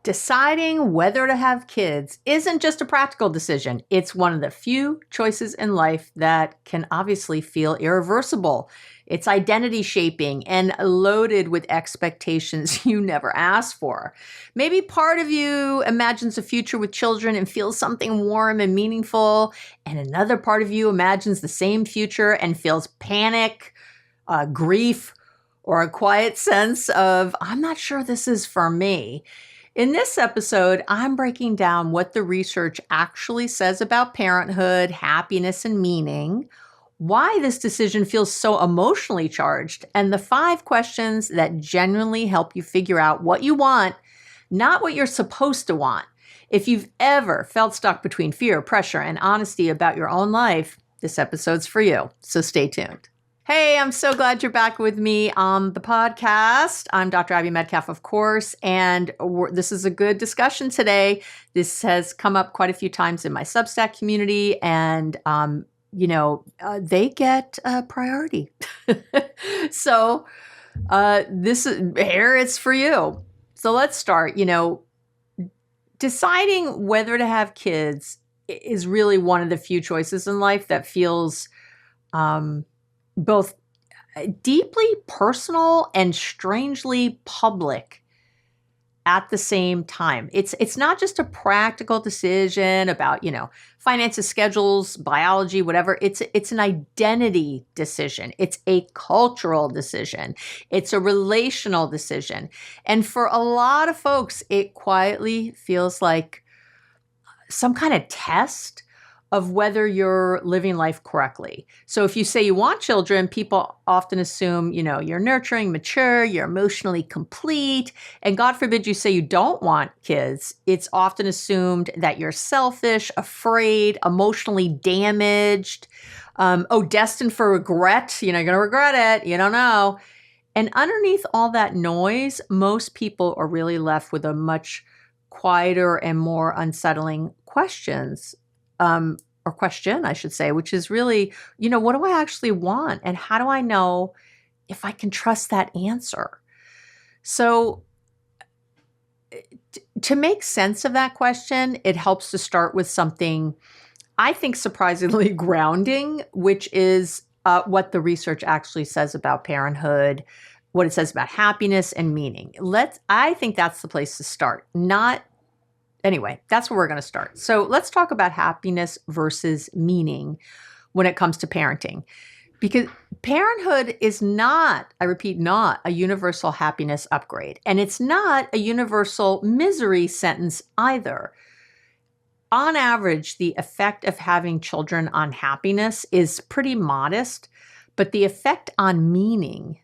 Deciding whether to have kids isn't just a practical decision. It's one of the few choices in life that can obviously feel irreversible. It's identity shaping and loaded with expectations you never asked for. Maybe part of you imagines a future with children and feels something warm and meaningful, and another part of you imagines the same future and feels panic, grief, or a quiet sense of, I'm not sure this is for me. In this episode, I'm breaking down what the research actually says about parenthood, happiness, and meaning, why this decision feels so emotionally charged, and the 5 questions that genuinely help you figure out what you want, not what you're supposed to want. If you've ever felt stuck between fear, pressure, and honesty about your own life, this episode's for you. So stay tuned. Hey, I'm so glad you're back with me on the podcast. I'm Dr. Abby Medcalf, of course, and this is a good discussion today. This has come up quite a few times in my Substack community, and they get priority. So here it's for you. So let's start. Deciding whether to have kids is really one of the few choices in life that feels both deeply personal and strangely public at the same time. It's not just a practical decision about, finances, schedules, biology, whatever. It's an identity decision. It's a cultural decision. It's a relational decision. And for a lot of folks, it quietly feels like some kind of test of whether you're living life correctly. So if you say you want children, people often assume, you're nurturing, mature, you're emotionally complete. And God forbid you say you don't want kids, it's often assumed that you're selfish, afraid, emotionally damaged, destined for regret. You're going to regret it. You don't know. And underneath all that noise, most people are really left with a much quieter and more unsettling question, I should say, which is really, what do I actually want? And how do I know if I can trust that answer? So to make sense of that question, it helps to start with something I think surprisingly grounding, which is what the research actually says about parenthood, what it says about happiness and meaning. I think that's the place to start. Anyway, that's where we're going to start. So let's talk about happiness versus meaning when it comes to parenting. Because parenthood is not, I repeat, not a universal happiness upgrade. And it's not a universal misery sentence either. On average, the effect of having children on happiness is pretty modest, but the effect on meaning,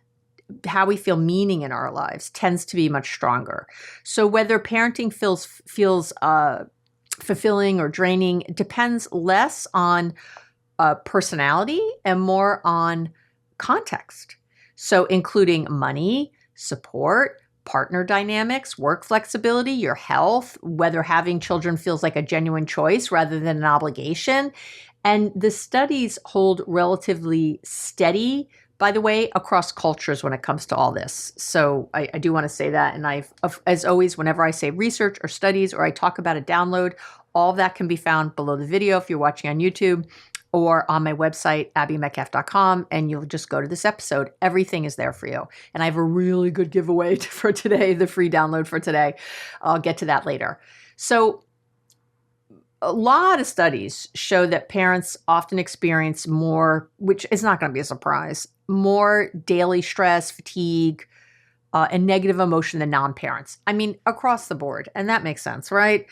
how we feel meaning in our lives, tends to be much stronger. So whether parenting feels fulfilling or draining depends less on personality and more on context. So including money, support, partner dynamics, work flexibility, your health, whether having children feels like a genuine choice rather than an obligation. And the studies hold relatively steady, by the way, across cultures when it comes to all this. So I do want to say that. And as always, whenever I say research or studies or I talk about a download, all of that can be found below the video if you're watching on YouTube or on my website, abbymedcalf.com, and you'll just go to this episode. Everything is there for you. And I have a really good giveaway for today, the free download for today. I'll get to that later. So a lot of studies show that parents often experience more, which is not going to be a surprise, more daily stress, fatigue, and negative emotion than non-parents. I mean, across the board. And that makes sense, right?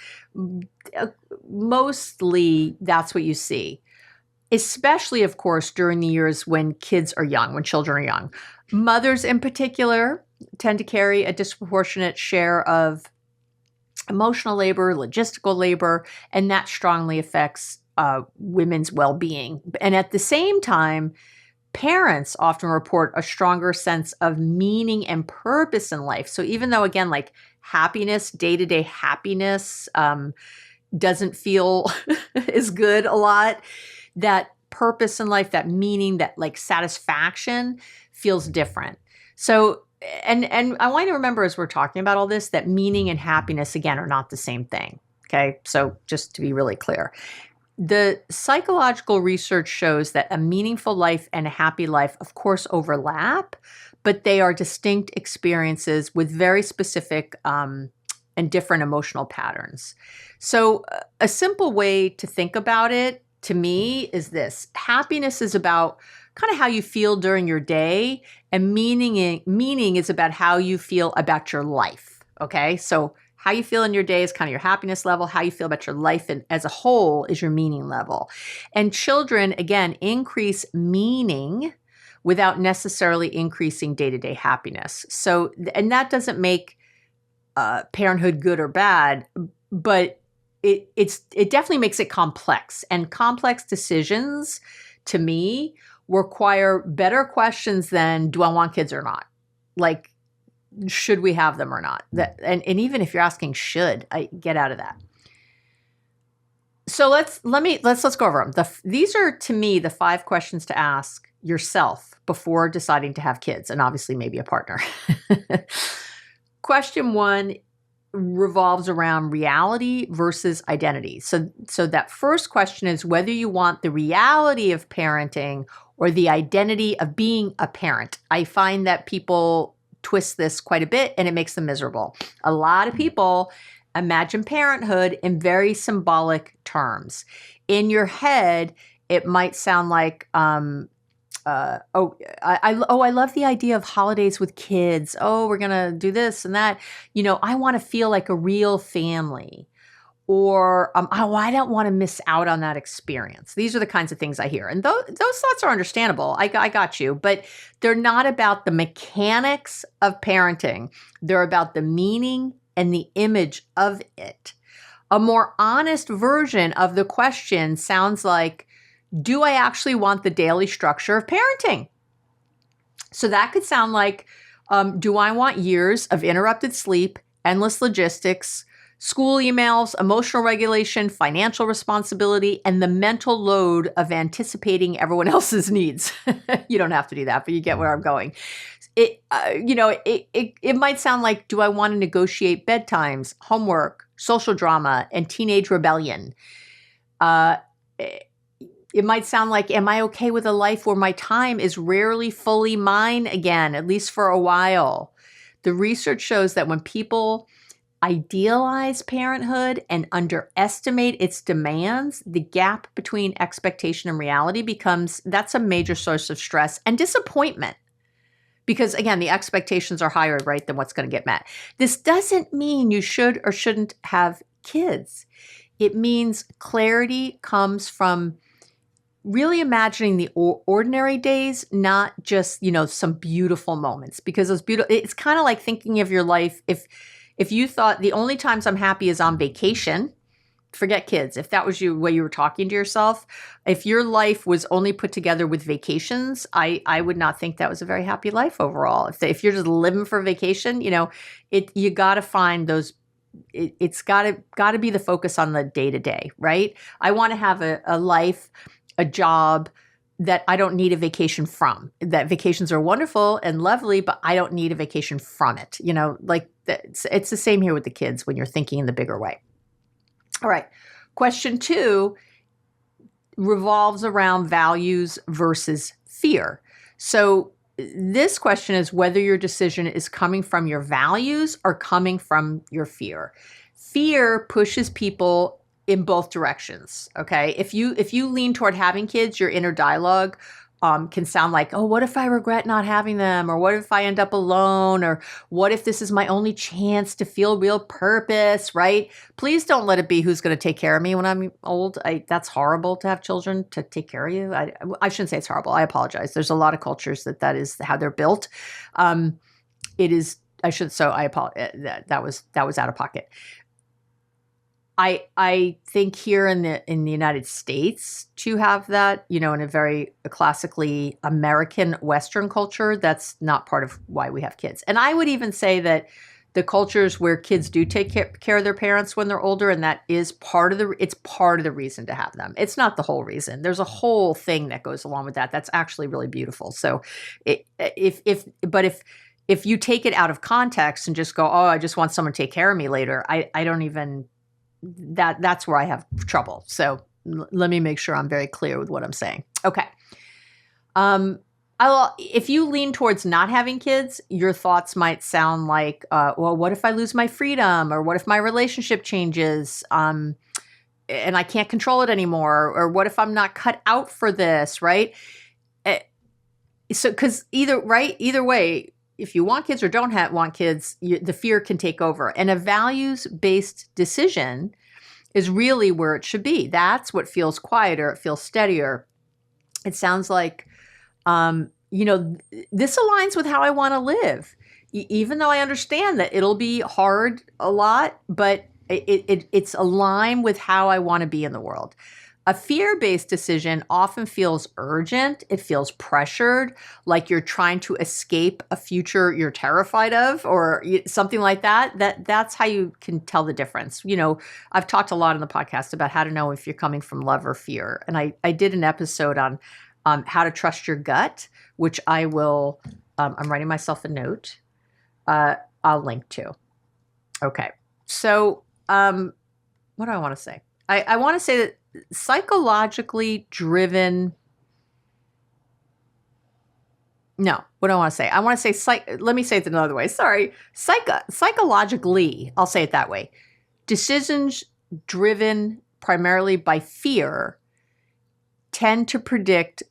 Mostly that's what you see, especially, of course, during the years when kids are young, when children are young. Mothers in particular tend to carry a disproportionate share of emotional labor, logistical labor, and that strongly affects women's well-being. And at the same time, parents often report a stronger sense of meaning and purpose in life. So even though, again, like happiness, day-to-day happiness doesn't feel as good a lot, that purpose in life, that meaning, that like satisfaction feels different. So and I want you to remember as we're talking about all this that meaning and happiness again are not the same thing. Okay, so just to be really clear, the psychological research shows that a meaningful life and a happy life, of course, overlap, but they are distinct experiences with very specific and different emotional patterns. So, a simple way to think about it to me is this: happiness is about kind of how you feel during your day, and meaning is about how you feel about your life. Okay, so how you feel in your day is kind of your happiness level. How you feel about your life as a whole is your meaning level. And children, again, increase meaning without necessarily increasing day-to-day happiness. So, and that doesn't make parenthood good or bad, but it definitely makes it complex. And complex decisions, to me, require better questions than do I want kids or not? Like, should we have them or not? And even if you're asking should, I get out of that. So let's go over them. These are, to me, the 5 questions to ask yourself before deciding to have kids, and obviously maybe a partner. Question 1 revolves around reality versus identity. So that first question is whether you want the reality of parenting or the identity of being a parent. I find that people twist this quite a bit and it makes them miserable. A lot of people imagine parenthood in very symbolic terms. In your head, it might sound like, I love the idea of holidays with kids. Oh, we're going to do this and that. I want to feel like a real family. Or, I don't want to miss out on that experience. These are the kinds of things I hear. And those thoughts are understandable. I got you. But they're not about the mechanics of parenting. They're about the meaning and the image of it. A more honest version of the question sounds like, do I actually want the daily structure of parenting? So that could sound like, do I want years of interrupted sleep, endless logistics, school emails, emotional regulation, financial responsibility, and the mental load of anticipating everyone else's needs? You don't have to do that, but you get where I'm going. It might sound like, do I want to negotiate bedtimes, homework, social drama, and teenage rebellion? It might sound like, am I okay with a life where my time is rarely fully mine again, at least for a while? The research shows that when people idealize parenthood and underestimate its demands, the gap between expectation and reality that's a major source of stress and disappointment. Because again, the expectations are higher, right, than what's going to get met. This doesn't mean you should or shouldn't have kids. It means clarity comes from really imagining the ordinary days, not just, some beautiful moments. Because it's kind of like thinking of your life. If you thought the only times I'm happy is on vacation, forget kids. If that was way you were talking to yourself, if your life was only put together with vacations, I would not think that was a very happy life overall. If you're just living for vacation, you got to find those. It's got to be the focus on the day to day, right? I want to have a life, a job that I don't need a vacation from. That vacations are wonderful and lovely, but I don't need a vacation from it. It's the same here with the kids when you're thinking in the bigger way. All right. Question 2 revolves around values versus fear. So this question is whether your decision is coming from your values or coming from your fear. Fear pushes people in both directions. Okay. If you lean toward having kids, your inner dialogue can sound like, oh, what if I regret not having them? Or what if I end up alone? Or what if this is my only chance to feel real purpose, right? Please don't let it be who's going to take care of me when I'm old. That's horrible to have children to take care of you. I shouldn't say it's horrible. I apologize. There's a lot of cultures that is how they're built. It is, I apologize. That was out of pocket. I think here in the United States to have that, in a very classically American Western culture, that's not part of why we have kids. And I would even say that the cultures where kids do take care of their parents when they're older, and that is part of the reason to have them. It's not the whole reason. There's a whole thing that goes along with that. That's actually really beautiful. So if if you take it out of context and just go, oh, I just want someone to take care of me later, I don't even, that's where I have trouble. So let me make sure I'm very clear with what I'm saying. Okay. If you lean towards not having kids, your thoughts might sound like, well, what if I lose my freedom? Or what if my relationship changes and I can't control it anymore? Or what if I'm not cut out for this, right? So, because either way, if you want kids or don't want kids, the fear can take over. And a values-based decision is really where it should be. That's what feels quieter. It feels steadier. It sounds like, this aligns with how I want to live, even though I understand that it'll be hard a lot, but it's aligned with how I want to be in the world. A fear-based decision often feels urgent. It feels pressured, like you're trying to escape a future you're terrified of or something like that. That's how you can tell the difference. I've talked a lot on the podcast about how to know if you're coming from love or fear. And I did an episode on how to trust your gut, which I will, I'm writing myself a note. I'll link to. Okay. So what do I want to say? I want to say that psychologically driven. No, what do I want to say? I want to say, let me say it another way. Sorry. Psychologically, I'll say it that way. Decisions driven primarily by fear tend to predict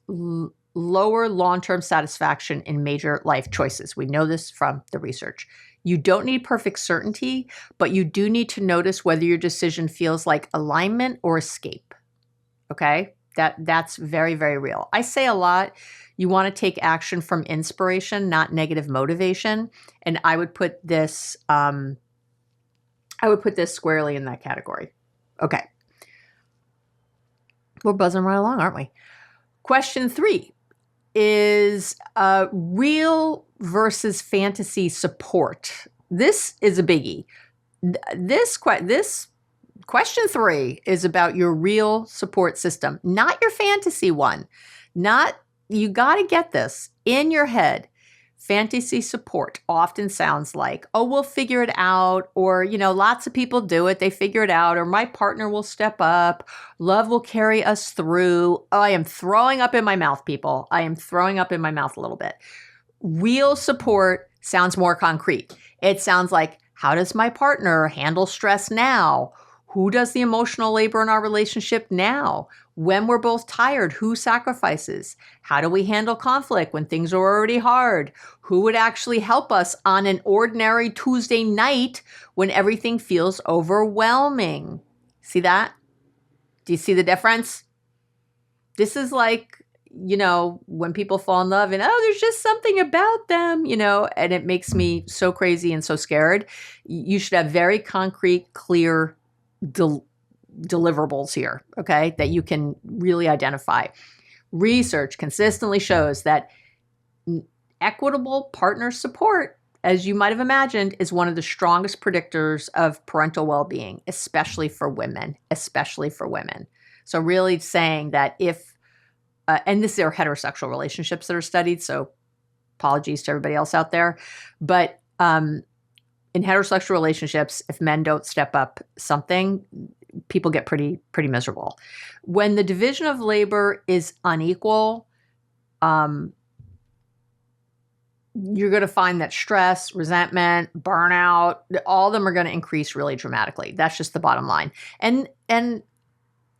lower long-term satisfaction in major life choices. We know this from the research. You don't need perfect certainty, but you do need to notice whether your decision feels like alignment or escape. Okay? That's very, very real. I say a lot, you want to take action from inspiration, not negative motivation. And I would put this squarely in that category. Okay. We're buzzing right along, aren't we? Question 3 is real versus fantasy support. This is a biggie. This question 3 is about your real support system, not your fantasy one. You got to get this in your head. Fantasy support often sounds like, oh, we'll figure it out. Or, lots of people do it. They figure it out. Or my partner will step up. Love will carry us through. Oh, I am throwing up in my mouth, people. I am throwing up in my mouth a little bit. Real support sounds more concrete. It sounds like, how does my partner handle stress now? Who does the emotional labor in our relationship now? When we're both tired, who sacrifices? How do we handle conflict when things are already hard? Who would actually help us on an ordinary Tuesday night when everything feels overwhelming? See that? Do you see the difference? This is like, when people fall in love and, there's just something about them, and it makes me so crazy and so scared. You should have very concrete, clear deliverables here, okay, that you can really identify. Research consistently shows that equitable partner support, as you might have imagined, is one of the strongest predictors of parental well-being, especially for women. So really saying that if, and this are heterosexual relationships that are studied, so apologies to everybody else out there, but in heterosexual relationships, if men don't step up something, people get pretty miserable. When the division of labor is unequal, you're going to find that stress, resentment, burnout, all of them are going to increase really dramatically. That's just the bottom line. And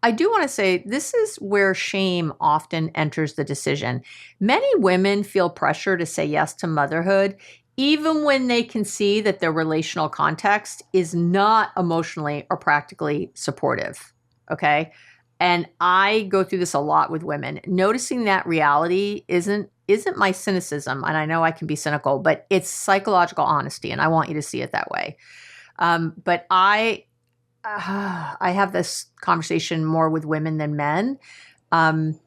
I do want to say this is where shame often enters the decision. Many women feel pressure to say yes to motherhood, even when they can see that their relational context is not emotionally or practically supportive, okay? And I go through this a lot with women. Noticing that reality isn't my cynicism, and I know I can be cynical, but it's psychological honesty, and I want you to see it that way. But I have this conversation more with women than men, and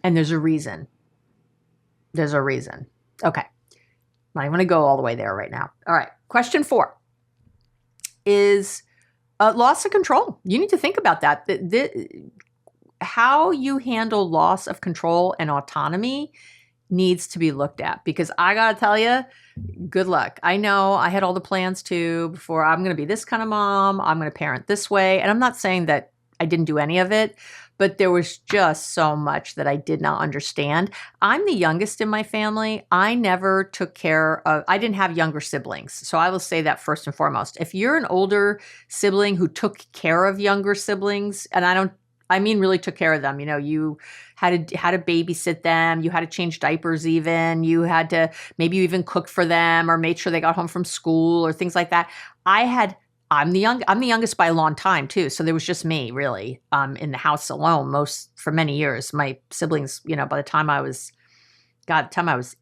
there's a reason. Okay. I'm not even going to go all the way there right now. All right. Question 4 is loss of control. You need to think about that. How you handle loss of control and autonomy needs to be looked at, because I got to tell you, good luck. I know I had all the plans too before. I'm going to be this kind of mom. I'm going to parent this way. And I'm not saying that I didn't do any of it, but there was just so much that I did not understand. I'm the youngest in my family. I never took care of, I didn't have younger siblings. So I will say that first and foremost. If you're an older sibling who took care of younger siblings, and I mean really took care of them. You know, you had to babysit them. You had to change diapers even. You had to, maybe you even cooked for them or made sure they got home from school or things like that. I'm the youngest by a long time too. So there was just me really in the house alone for many years. My siblings, you know, by the time I was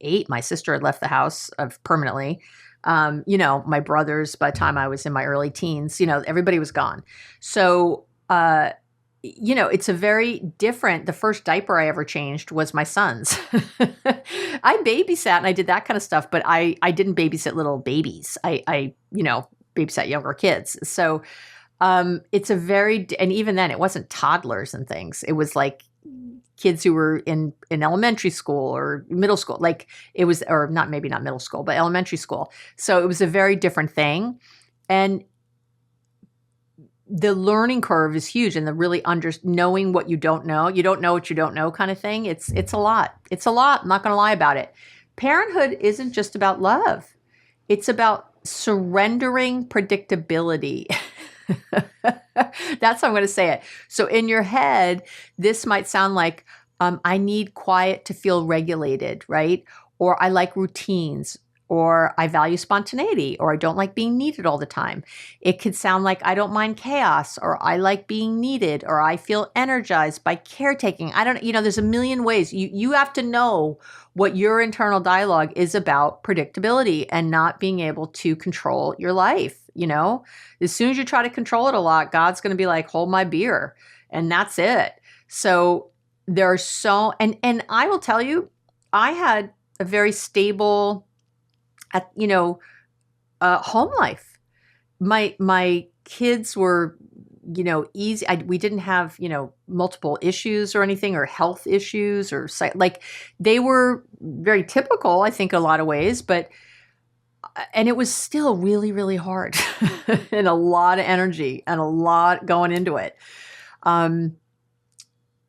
8, my sister had left the house permanently. You know, my brothers, by the time I was in my early teens, you know, everybody was gone. So, you know, it's a very different, the first diaper I ever changed was my son's. I babysat and I did that kind of stuff, but I didn't babysit little babies. I you know, babysat younger kids. So it's and even then it wasn't toddlers and things. It was like kids who were in elementary school or middle school. Like it was, or maybe not middle school, but elementary school. So it was a very different thing. And the learning curve is huge, and the really knowing what you don't know what you don't know kind of thing. It's a lot. It's a lot. I'm not going to lie about it. Parenthood isn't just about love. It's about surrendering predictability. That's how I'm going to say it. So in your head, this might sound like, I need quiet to feel regulated, right? Or I like routines, or I value spontaneity, or I don't like being needed all the time. It could sound like I don't mind chaos, or I like being needed, or I feel energized by caretaking. There's a million ways. You have to know what your internal dialogue is about predictability and not being able to control your life. You know, as soon as you try to control it a lot, God's going to be like, hold my beer. And that's it. So there's and I will tell you, I had a very stable, home life. My kids were, easy. We didn't have, multiple issues or anything, or health issues, or like they were very typical, I think, in a lot of ways, and it was still really, really hard and a lot of energy and a lot going into it.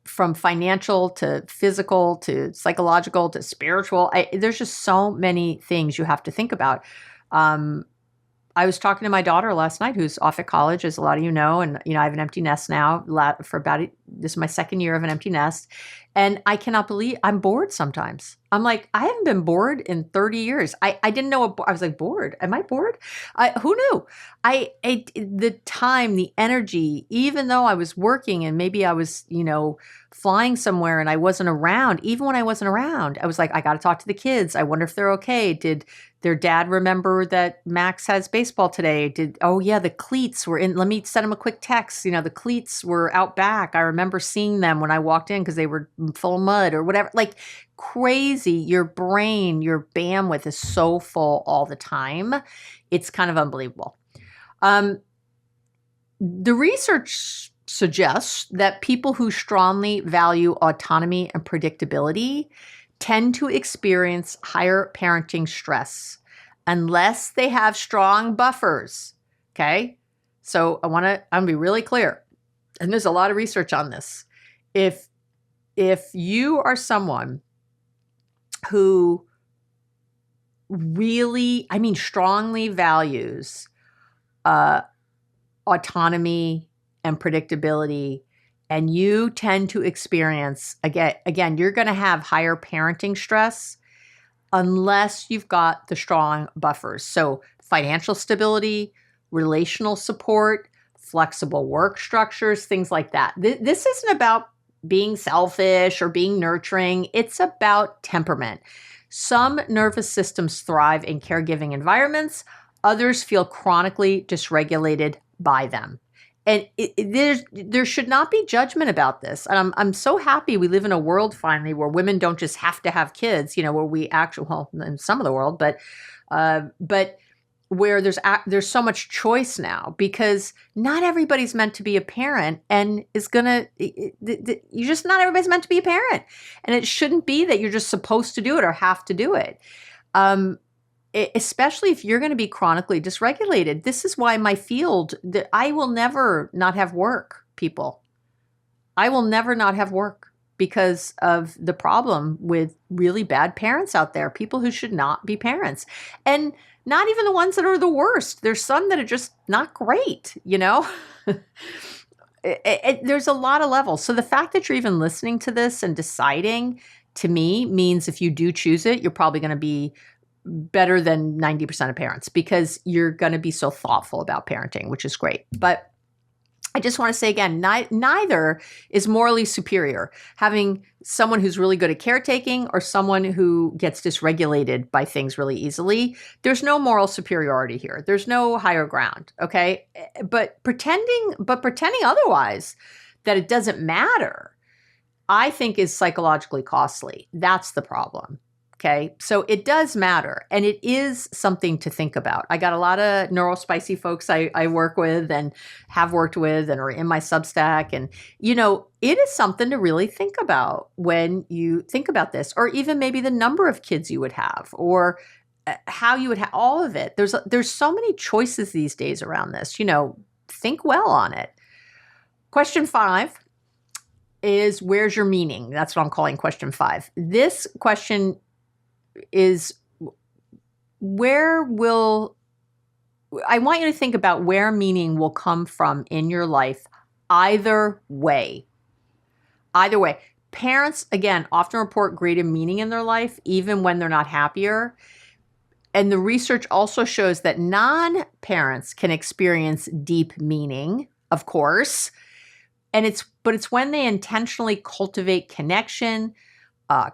From financial to physical to psychological to spiritual. There's just so many things you have to think about. I was talking to my daughter last night, who's off at college, as a lot of you know, and I have an empty nest now this is my second year of an empty nest. And I cannot believe I'm bored sometimes. I'm like, I haven't been bored in 30 years. I didn't know. I was like, bored? Am I bored? Who knew? The time, the energy, even though I was working and maybe I was, flying somewhere and I wasn't around, even when I wasn't around, I was like, I got to talk to the kids. I wonder if they're okay. Did their dad remember that Max has baseball today? The cleats were in, let me send him a quick text. The cleats were out back. I remember seeing them when I walked in because they were full of mud or whatever. Like crazy. Your brain, your bandwidth is so full all the time. It's kind of unbelievable. The research suggests that people who strongly value autonomy and predictability tend to experience higher parenting stress unless they have strong buffers. Okay. So I'm going to be really clear. And there's a lot of research on this. If you are someone who really, strongly values autonomy and predictability, and you tend to experience, again, you're going to have higher parenting stress unless you've got the strong buffers. So financial stability, relational support, flexible work structures, things like that. This isn't about being selfish or being nurturing. It's about temperament. Some nervous systems thrive in caregiving environments. Others feel chronically dysregulated by them. And there should not be judgment about this. And I'm so happy we live in a world finally where women don't just have to have kids, where we actually, well, in some of the world, but where there's so much choice now, because not everybody's meant to be a parent, and you're just not everybody's meant to be a parent, and it shouldn't be that you're just supposed to do it or have to do it. Especially if you're going to be chronically dysregulated. This is why my field, that I will never not have work, people. I will never not have work because of the problem with really bad parents out there, people who should not be parents. And not even the ones that are the worst. There's some that are just not great, you know? There's a lot of levels. So the fact that you're even listening to this and deciding, to me, means if you do choose it, you're probably going to be better than 90% of parents, because you're going to be so thoughtful about parenting, which is great. But I just want to say again, neither is morally superior. Having someone who's really good at caretaking or someone who gets dysregulated by things really easily, there's no moral superiority here. There's no higher ground, okay? But pretending otherwise, that it doesn't matter, I think is psychologically costly. That's the problem. Okay, so it does matter, and it is something to think about. I got a lot of neurospicy folks I work with and have worked with and are in my Substack. And, it is something to really think about when you think about this, or even maybe the number of kids you would have, or how you would have all of it. There's so many choices these days around this. Think well on it. Question 5 is, where's your meaning? That's what I'm calling question 5. This question is, I want you to think about where meaning will come from in your life, either way. Either way. Parents, again, often report greater meaning in their life, even when they're not happier. And the research also shows that non-parents can experience deep meaning, of course. But it's when they intentionally cultivate connection,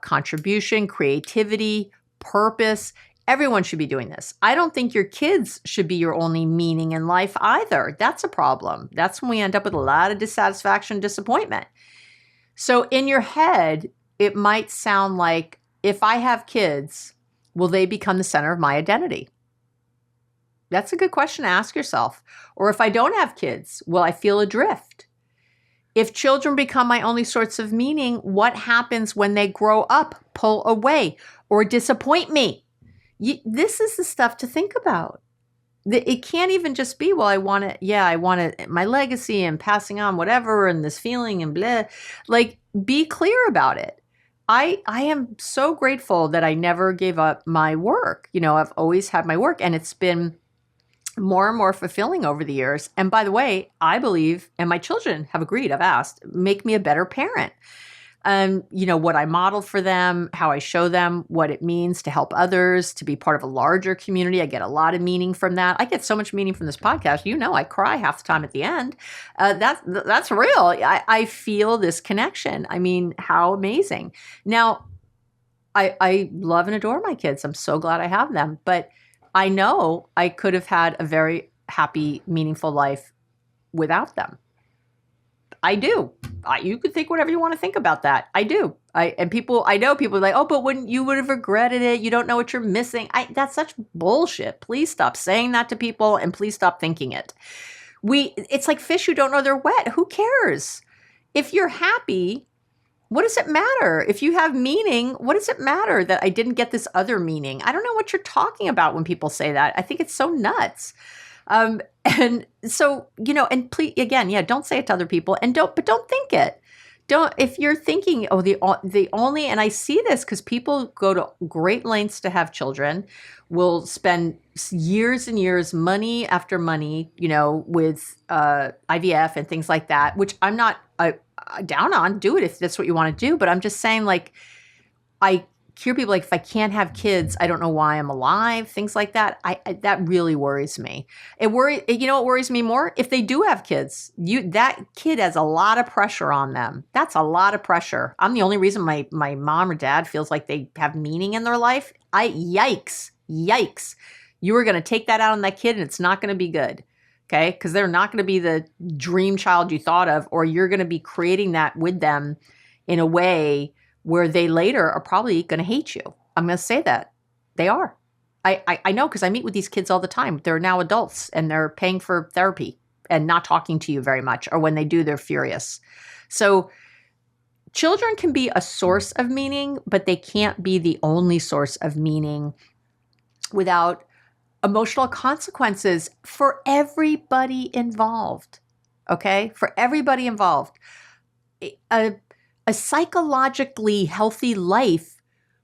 contribution, creativity, purpose. Everyone should be doing this. I don't think your kids should be your only meaning in life either. That's a problem. That's when we end up with a lot of dissatisfaction, disappointment. So in your head, it might sound like, if I have kids, will they become the center of my identity? That's a good question to ask yourself. Or if I don't have kids, will I feel adrift? If children become my only source of meaning, what happens when they grow up, pull away, or disappoint me? This is the stuff to think about. It can't even just be, well, I want my legacy and passing on whatever and this feeling and blah. Like, be clear about it. I am so grateful that I never gave up my work. I've always had my work, and it's been more and more fulfilling over the years. And by the way, I believe, and my children have agreed, I've asked, make me a better parent. What I model for them, how I show them what it means to help others, to be part of a larger community. I get a lot of meaning from that. I get so much meaning from this podcast. I cry half the time at the end. That's real. I feel this connection. I mean, how amazing. Now, I love and adore my kids. I'm so glad I have them. But I know I could have had a very happy, meaningful life without them. I do. You could think whatever you want to think about that. I do. I know people are like, oh, but wouldn't you would have regretted it? You don't know what you're missing. That's such bullshit. Please stop saying that to people, and please stop thinking it. It's like fish who don't know they're wet. Who cares? If you're happy, what does it matter? If you have meaning, what does it matter that I didn't get this other meaning? I don't know what you're talking about when people say that. I think it's so nuts. And so, and please, again, don't say it to other people, and don't think it. If you're thinking, oh, the only, and I see this because people go to great lengths to have children, will spend years and years, money after money, with IVF and things like that, which I'm not down on. Do it if that's what you want to do. But I'm just saying, like, I hear people like, if I can't have kids, I don't know why I'm alive, things like that. That really worries me. What worries me more? If they do have kids, that kid has a lot of pressure on them. That's a lot of pressure. I'm the only reason my mom or dad feels like they have meaning in their life. Yikes. You are going to take that out on that kid, and it's not going to be good. Okay? Because they're not going to be the dream child you thought of, or you're going to be creating that with them in a way where they later are probably going to hate you. I'm going to say that. They are. I know because I meet with these kids all the time. They're now adults and they're paying for therapy and not talking to you very much. Or when they do, they're furious. So children can be a source of meaning, but they can't be the only source of meaning without emotional consequences for everybody involved. Okay? For everybody involved. A psychologically healthy life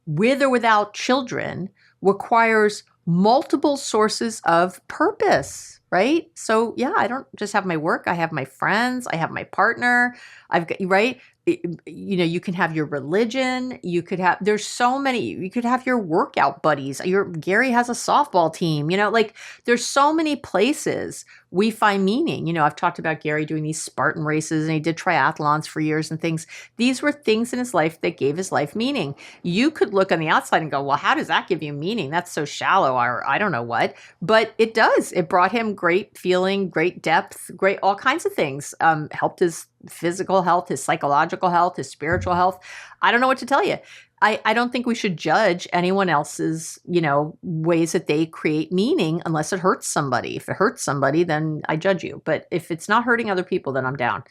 with or without children requires multiple sources of purpose, right? So yeah, I don't just have my work. I have my friends. I have my partner. I've got, right? You know, you can have your religion. You could have, there's so many, you could have your workout buddies. Gary has a softball team, you know, like there's so many places we find meaning. You know, I've talked about Gary doing these Spartan races and he did triathlons for years and things. These were things in his life that gave his life meaning. You could look on the outside and go, well, how does that give you meaning? That's so shallow, or I don't know what, but it does. It brought him great feeling, great depth, great, all kinds of things. Helped his physical health, his psychological health, his spiritual health. I don't know what to tell you. I don't think we should judge anyone else's, you know, ways that they create meaning unless it hurts somebody. If it hurts somebody, then I judge you. But if it's not hurting other people, then I'm down.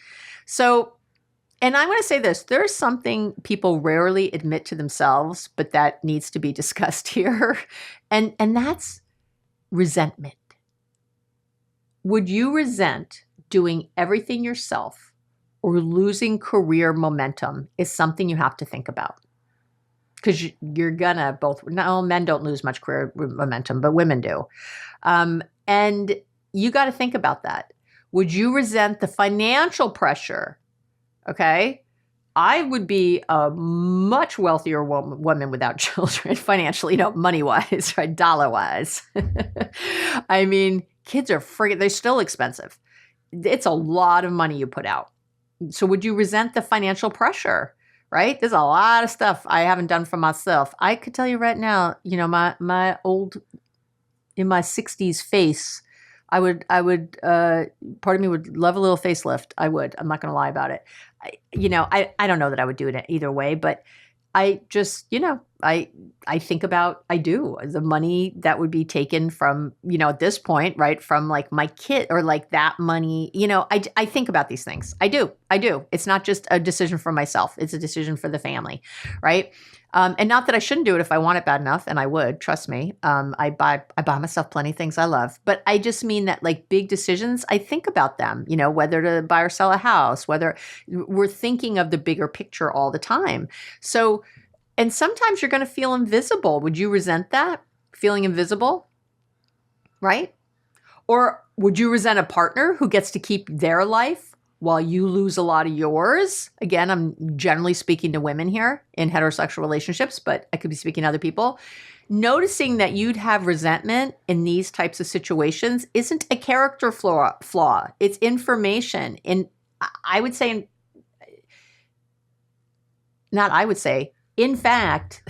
So, and I'm going to say this, there's something people rarely admit to themselves, but that needs to be discussed here. And that's resentment. Would you resent doing everything yourself or losing career momentum is something you have to think about? Because you're gonna both, no, men don't lose much career momentum, but women do. And you got to think about that. Would you resent the financial pressure? Okay. I would be a much wealthier woman without children financially, you know, money-wise, right? Dollar-wise. I mean, kids are they're still expensive. It's a lot of money you put out. So would you resent the financial pressure? Right? There's a lot of stuff I haven't done for myself. I could tell you right now, you know, my old, in my 60s face, I would, part of me would love a little facelift. I would. I'm not going to lie about it. I don't know that I would do it either way, but I just, you know, I think about, I do the money that would be taken from, you know, at this point, right, from like my kid or like that money, you know, I think about these things. I do. It's not just a decision for myself. It's a decision for the family, right? And not that I shouldn't do it if I want it bad enough, and I would, trust me. I buy myself plenty of things I love, but I just mean that like big decisions, I think about them, you know, whether to buy or sell a house, whether we're thinking of the bigger picture all the time. So, and sometimes you're going to feel invisible. Would you resent that? Feeling invisible? Right? Or would you resent a partner who gets to keep their life while you lose a lot of yours? Again, I'm generally speaking to women here in heterosexual relationships, but I could be speaking to other people. Noticing that you'd have resentment in these types of situations isn't a character flaw. It's information. And I would say, in fact,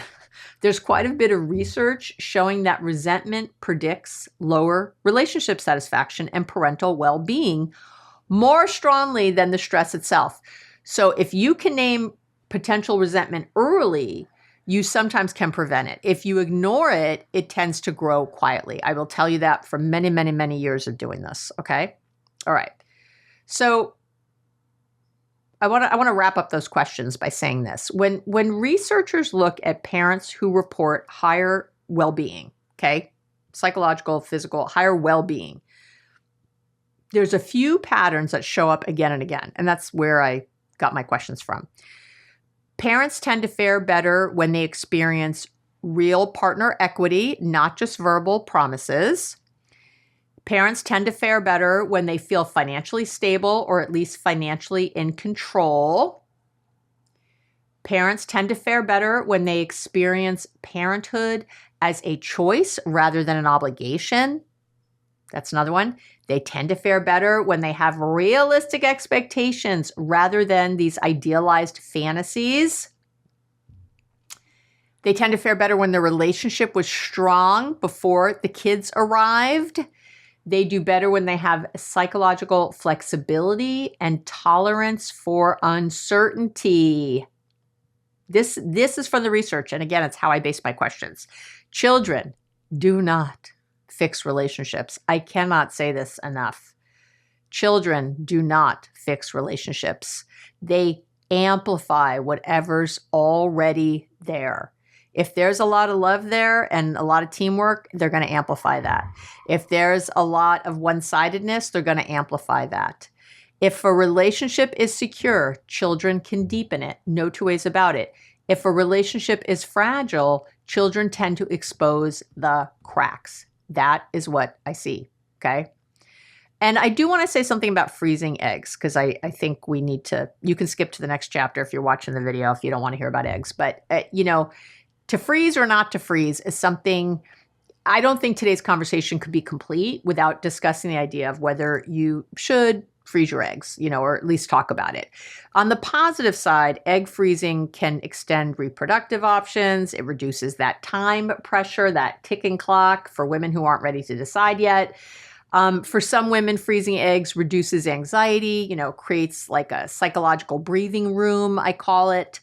there's quite a bit of research showing that resentment predicts lower relationship satisfaction and parental well-being more strongly than the stress itself. So if you can name potential resentment early, you sometimes can prevent it. If you ignore it, it tends to grow quietly. I will tell you that from many, many, many years of doing this. Okay. All right. So I want to wrap up those questions by saying this. When researchers look at parents who report higher well-being, okay, psychological, physical, higher well-being, there's a few patterns that show up again and again, and that's where I got my questions from. Parents tend to fare better when they experience real partner equity, not just verbal promises. Parents tend to fare better when they feel financially stable or at least financially in control. Parents tend to fare better when they experience parenthood as a choice rather than an obligation. That's another one. They tend to fare better when they have realistic expectations rather than these idealized fantasies. They tend to fare better when the relationship was strong before the kids arrived. They do better when they have psychological flexibility and tolerance for uncertainty. This is from the research. And again, it's how I base my questions. Children do not fix relationships. I cannot say this enough. Children do not fix relationships. They amplify whatever's already there. If there's a lot of love there and a lot of teamwork, they're going to amplify that. If there's a lot of one-sidedness, they're going to amplify that. If a relationship is secure, children can deepen it. No two ways about it. If a relationship is fragile, children tend to expose the cracks. That is what I see. Okay. And I do want to say something about freezing eggs, because I think we need to, you can skip to the next chapter if you're watching the video, if you don't want to hear about eggs. But, to freeze or not to freeze is something, I don't think today's conversation could be complete without discussing the idea of whether you should freeze your eggs, or at least talk about it. On the positive side, egg freezing can extend reproductive options. It reduces that time pressure, that ticking clock for women who aren't ready to decide yet. For some women, freezing eggs reduces anxiety, creates like a psychological breathing room, I call it.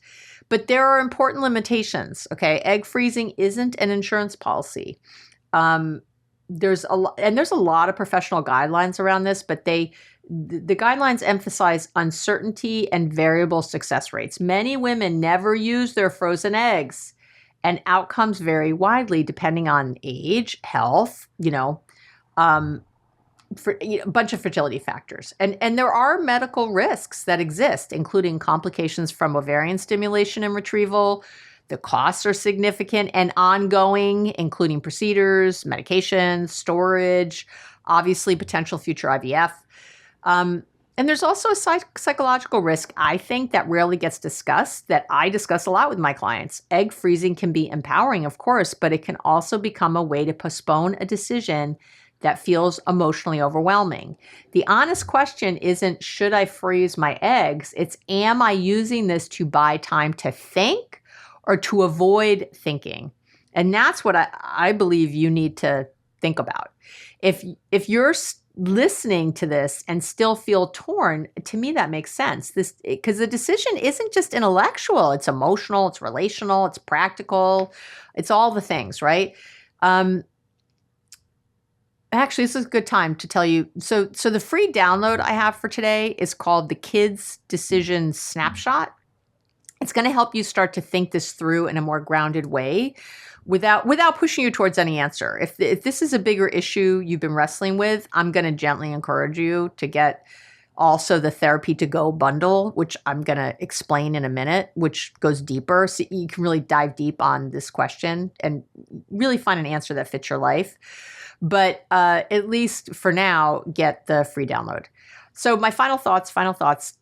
But there are important limitations, okay? Egg freezing isn't an insurance policy. There's a lot of professional guidelines around this, but the guidelines emphasize uncertainty and variable success rates. Many women never use their frozen eggs, and outcomes vary widely depending on age, health, for a bunch of fertility factors. And there are medical risks that exist, including complications from ovarian stimulation and retrieval. The costs are significant and ongoing, including procedures, medications, storage, obviously potential future IVF. And there's also a psychological risk, I think, that rarely gets discussed, that I discuss a lot with my clients. Egg freezing can be empowering, of course, but it can also become a way to postpone a decision that feels emotionally overwhelming. The honest question isn't, should I freeze my eggs? It's, am I using this to buy time to think or to avoid thinking? And that's what I believe you need to think about. If you're listening to this and still feel torn, to me that makes sense. Because the decision isn't just intellectual, it's emotional, it's relational, it's practical, it's all the things, right? Actually, this is a good time to tell you. So the free download I have for today is called the Kids Decision Snapshot. It's going to help you start to think this through in a more grounded way without pushing you towards any answer. If this is a bigger issue you've been wrestling with, I'm going to gently encourage you to get also the Therapy to Go bundle, which I'm going to explain in a minute, which goes deeper. So you can really dive deep on this question and really find an answer that fits your life. But at least for now, get the free download. So my final thoughts.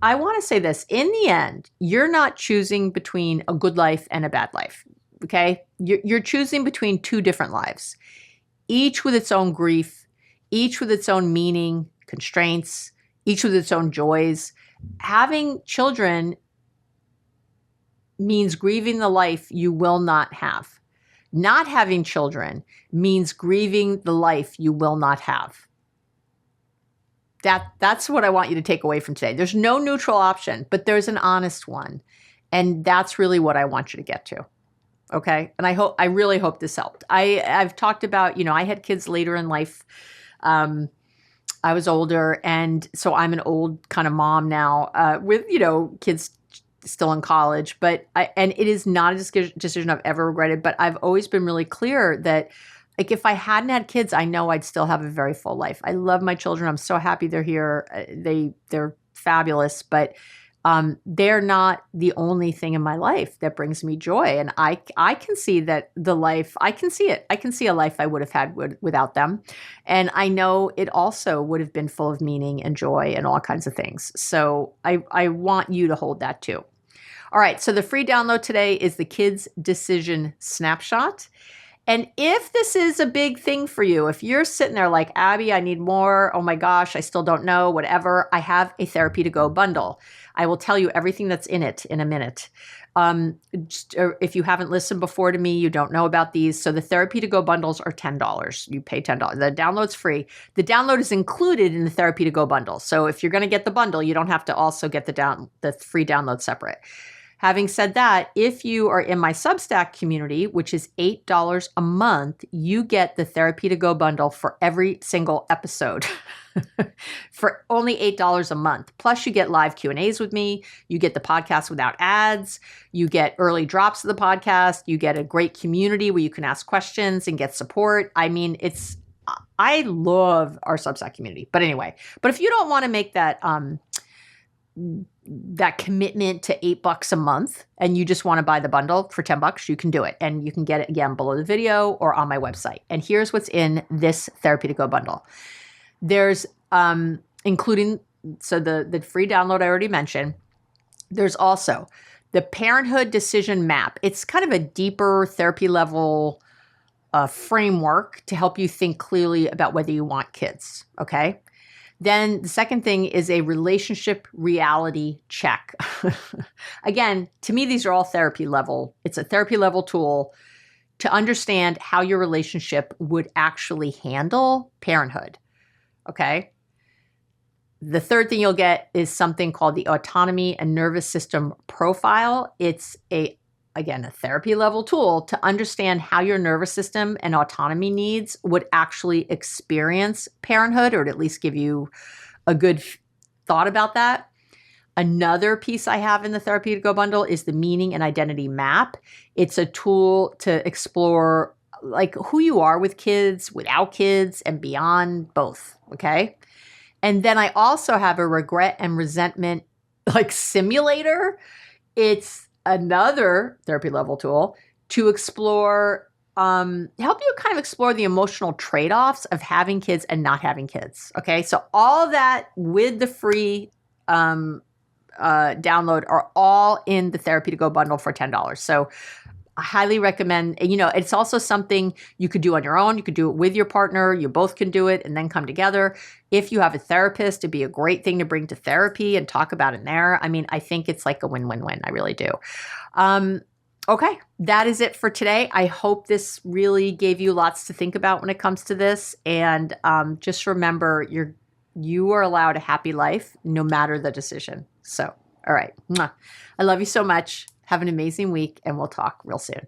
I want to say this. In the end, you're not choosing between a good life and a bad life, okay? You're choosing between two different lives, each with its own grief, each with its own meaning, constraints, each with its own joys. Having children means grieving the life you will not have. Not having children means grieving the life you will not have. That's what I want you to take away from today. There's no neutral option, but there's an honest one. And that's really what I want you to get to. Okay? And I really hope this helped. I've talked about, I had kids later in life. I was older, and so I'm an old kind of mom now, with, kids still in college, and it is not a decision I've ever regretted, but I've always been really clear that, like, if I hadn't had kids, I know I'd still have a very full life. I love my children. I'm so happy they're here. They're fabulous, but they're not the only thing in my life that brings me joy. And I can see that I can see it. I can see a life I would have had without them. And I know it also would have been full of meaning and joy and all kinds of things. So I want you to hold that too. All right, so the free download today is the Kids Decision Snapshot. And if this is a big thing for you, if you're sitting there like, Abby, I need more, oh my gosh, I still don't know, whatever, I have a Therapy to Go bundle. I will tell you everything that's in it in a minute. If you haven't listened before to me, you don't know about these. So the Therapy to Go bundles are $10. You pay $10. The download's free. The download is included in the Therapy to Go bundle. So if you're going to get the bundle, you don't have to also get the free download separate. Having said that, if you are in my Substack community, which is $8 a month, you get the Therapy to Go bundle for every single episode for only $8 a month. Plus you get live Q&As with me. You get the podcast without ads. You get early drops of the podcast. You get a great community where you can ask questions and get support. I mean, I love our Substack community. But anyway, if you don't want to make that commitment to $8 a month and you just want to buy the bundle for $10, you can do it. And you can get it again below the video or on my website. And here's what's in this Therapy to Go bundle. There's including, so the free download I already mentioned. There's also the Parenthood Decision Map. It's kind of a deeper therapy level framework to help you think clearly about whether you want kids. Okay. Then the second thing is a relationship reality check. Again, to me, these are all therapy level. It's a therapy level tool to understand how your relationship would actually handle parenthood. Okay. The third thing you'll get is something called the Autonomy and Nervous System Profile. It's again, a therapy level tool to understand how your nervous system and autonomy needs would actually experience parenthood, or to at least give you a good thought about that. Another piece I have in the Therapy to Go bundle is the Meaning and Identity Map. It's a tool to explore like who you are with kids, without kids, and beyond both. Okay. And then I also have a regret and resentment like simulator. It's another therapy level tool to explore, help you kind of explore the emotional trade-offs of having kids and not having kids. Okay. So all of that with the free download are all in the Therapy to Go bundle for $10. So I highly recommend, it's also something you could do on your own. You could do it with your partner. You both can do it and then come together. If you have a therapist, it'd be a great thing to bring to therapy and talk about in there. I mean, I think it's like a win-win-win. I really do. Okay, that is it for today. I hope this really gave you lots to think about when it comes to this. And just remember, you are allowed a happy life no matter the decision. So, all right. Mwah. I love you so much. Have an amazing week, and we'll talk real soon.